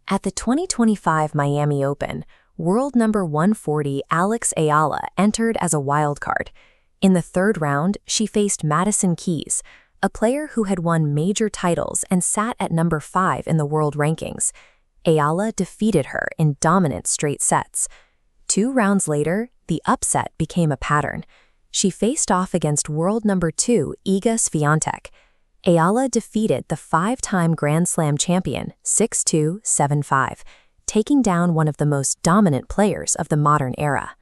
At the 2025 Miami Open, world number 140 Eala entered as a wildcard. In the third round, she faced Madison Keys, a player who had won major titles and sat at number 5 in the world rankings. Eala defeated her in dominant straight sets. 2 rounds later, the upset became a pattern. She faced off against world number 2 Iga Swiatek. Eala defeated the 5-time Grand Slam champion 6-2, 7-5, taking down one of the most dominant players of the modern era.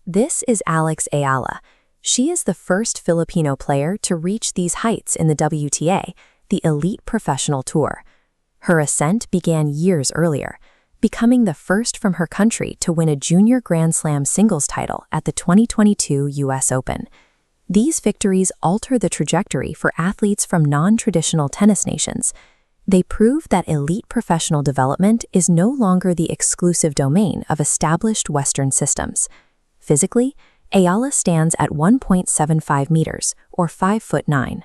This is Eala. She is the first Filipino player to reach these heights in the WTA, the elite professional tour. Her ascent began years earlier, becoming the first from her country to win a junior Grand Slam singles title at the 2022 U.S. Open. These victories alter the trajectory for athletes from non-traditional tennis nations. They prove that elite professional development is no longer the exclusive domain of established Western systems. Physically, Eala stands at 1.75 meters, or 5'9".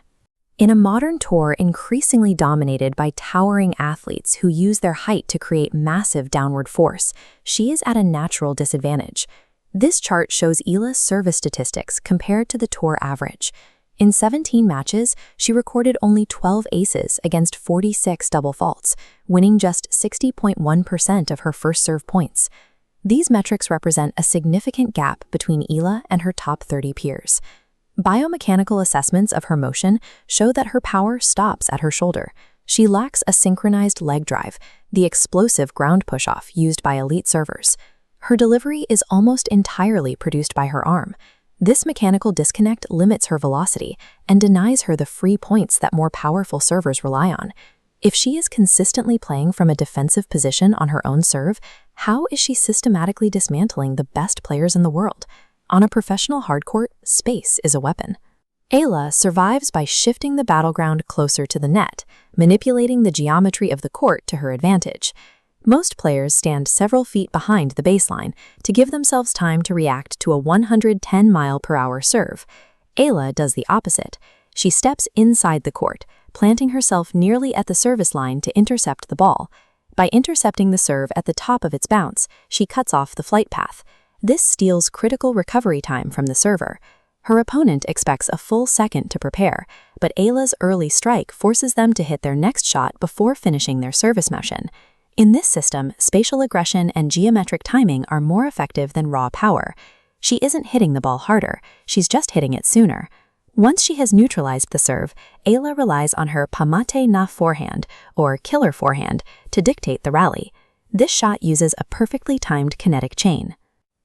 In a modern tour increasingly dominated by towering athletes who use their height to create massive downward force, she is at a natural disadvantage. This chart shows Eala's service statistics compared to the tour average. In 17 matches, she recorded only 12 aces against 46 double faults, winning just 60.1% of her first serve points. These metrics represent a significant gap between Eala and her top 30 peers. Biomechanical assessments of her motion show that her power stops at her shoulder. She lacks a synchronized leg drive, the explosive ground push-off used by elite servers. Her delivery is almost entirely produced by her arm. This mechanical disconnect limits her velocity and denies her the free points that more powerful servers rely on. If she is consistently playing from a defensive position on her own serve, how is she systematically dismantling the best players in the world? On a professional hardcourt, space is a weapon. Eala survives by shifting the battleground closer to the net, manipulating the geometry of the court to her advantage. Most players stand several feet behind the baseline to give themselves time to react to a 110-mile-per-hour serve. Eala does the opposite. She steps inside the court, planting herself nearly at the service line to intercept the ball. By intercepting the serve at the top of its bounce, she cuts off the flight path. This steals critical recovery time from the server. Her opponent expects a full second to prepare, but Eala's early strike forces them to hit their next shot before finishing their service motion. In this system, spatial aggression and geometric timing are more effective than raw power. She isn't hitting the ball harder, she's just hitting it sooner. Once she has neutralized the serve, Eala relies on her pamate na forehand, or killer forehand, to dictate the rally. This shot uses a perfectly timed kinetic chain.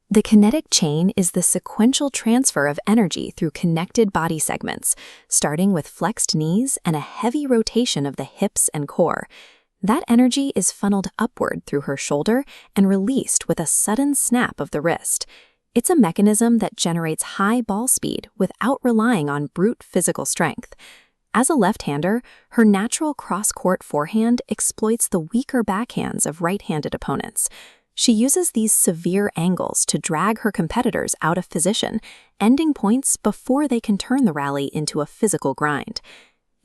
The kinetic chain is the sequential transfer of energy through connected body segments, starting with flexed knees and a heavy rotation of the hips and core. That energy is funneled upward through her shoulder and released with a sudden snap of the wrist. It's a mechanism that generates high ball speed without relying on brute physical strength. As a left-hander, her natural cross-court forehand exploits the weaker backhands of right-handed opponents. She uses these severe angles to drag her competitors out of position, ending points before they can turn the rally into a physical grind.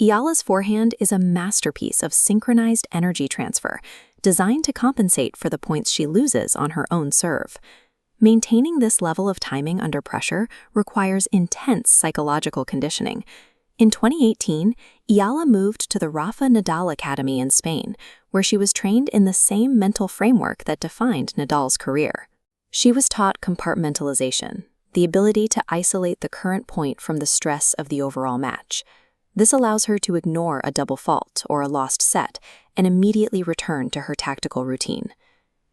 Eala's forehand is a masterpiece of synchronized energy transfer, designed to compensate for the points she loses on her own serve. Maintaining this level of timing under pressure requires intense psychological conditioning. In 2018, Eala moved to the Rafa Nadal Academy in Spain, where she was trained in the same mental framework that defined Nadal's career. She was taught compartmentalization, the ability to isolate the current point from the stress of the overall match. This allows her to ignore a double fault or a lost set and immediately return to her tactical routine.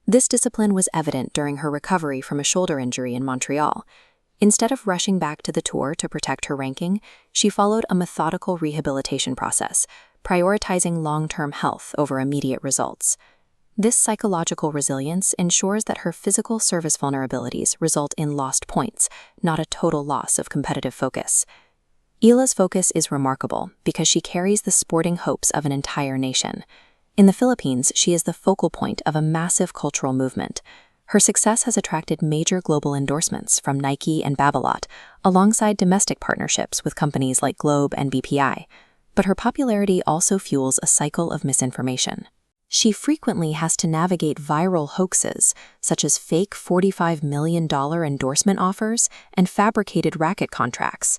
This discipline was evident during her recovery from a shoulder injury in Montreal. Instead of rushing back to the tour to protect her ranking, she followed a methodical rehabilitation process, prioritizing long-term health over immediate results. This psychological resilience ensures that her physical service vulnerabilities result in lost points, not a total loss of competitive focus. Eala's focus is remarkable because she carries the sporting hopes of an entire nation. In the Philippines, she is the focal point of a massive cultural movement. Her success has attracted major global endorsements from Nike and Babolat, alongside domestic partnerships with companies like Globe and BPI. But her popularity also fuels a cycle of misinformation. She frequently has to navigate viral hoaxes, such as fake $45 million endorsement offers and fabricated racket contracts.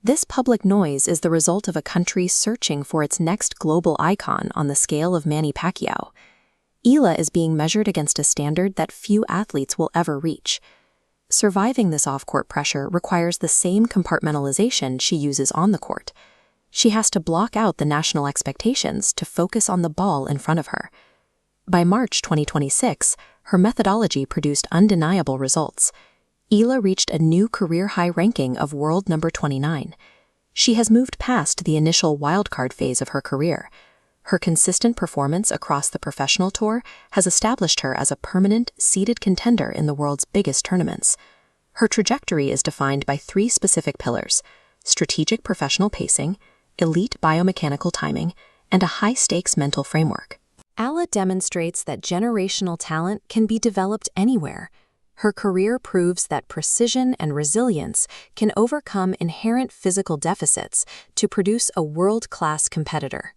This public noise is the result of a country searching for its next global icon on the scale of Manny Pacquiao. Eala is being measured against a standard that few athletes will ever reach. Surviving this off-court pressure requires the same compartmentalization she uses on the court. She has to block out the national expectations to focus on the ball in front of her. By March 2026, her methodology produced undeniable results. Eala reached a new career-high ranking of world number 29. She has moved past the initial wildcard phase of her career. Her consistent performance across the professional tour has established her as a permanent, seeded contender in the world's biggest tournaments. Her trajectory is defined by 3 specific pillars: strategic professional pacing, elite biomechanical timing, and a high-stakes mental framework. Eala demonstrates that generational talent can be developed anywhere. Her career proves that precision and resilience can overcome inherent physical deficits to produce a world-class competitor.